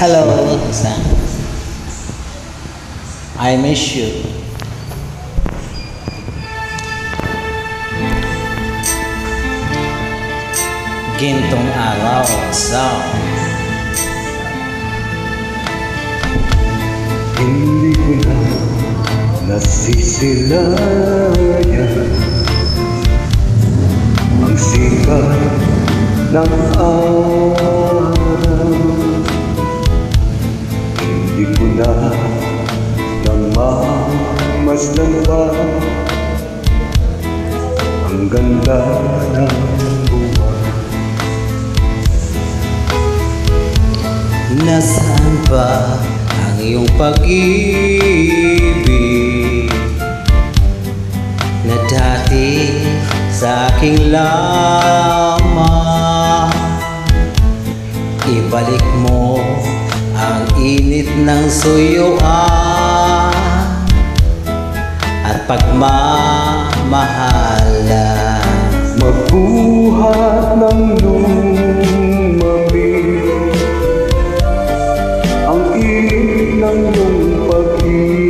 Hello, Sam. I miss you. Gintong araw, Sam. Hindi ko na nasisilayan ang sikat ng araw. Hindi ko na namamasdan pa ang ganda ng buwan. Nasaan ba ang iyong pag-ibig na dati sa aking lamang? Ibalik mo ang init ng suyuan at pagmamahalan. Magbuhat ng lumamig ang init ng iyong pag-ibig,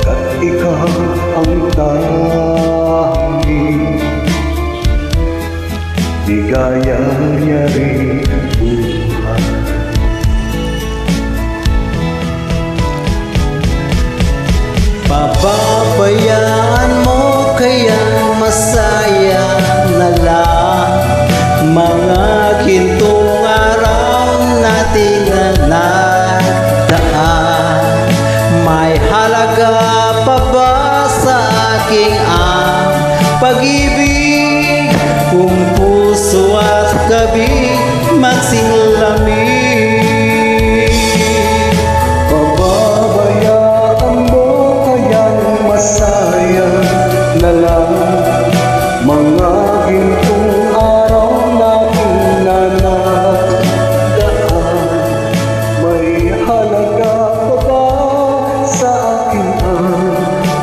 pagkat ikaw ang tanging bigaya niya rin buhay. Pababayaan mo kayang masaya na lang mga gintong araw natin na nagdaan. May halaga pa ba sa aking ang pag-ibig kung puso at kabig magsilamig? Pababayaan mo kayang masaya na lang mga gintong araw natin na nagdaan. May halaga pa ba sa akin ang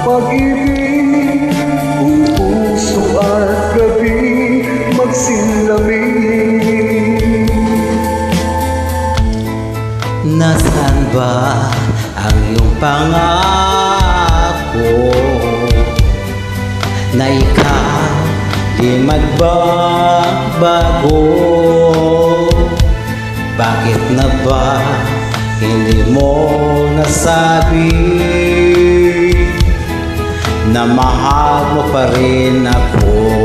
pag-ibig kung puso at gabi magsilamig? Nasaan ba ang iyong pangako na ikaw di magbabago? Bakit na ba hindi mo nasabi na mahal mo pa rin ako?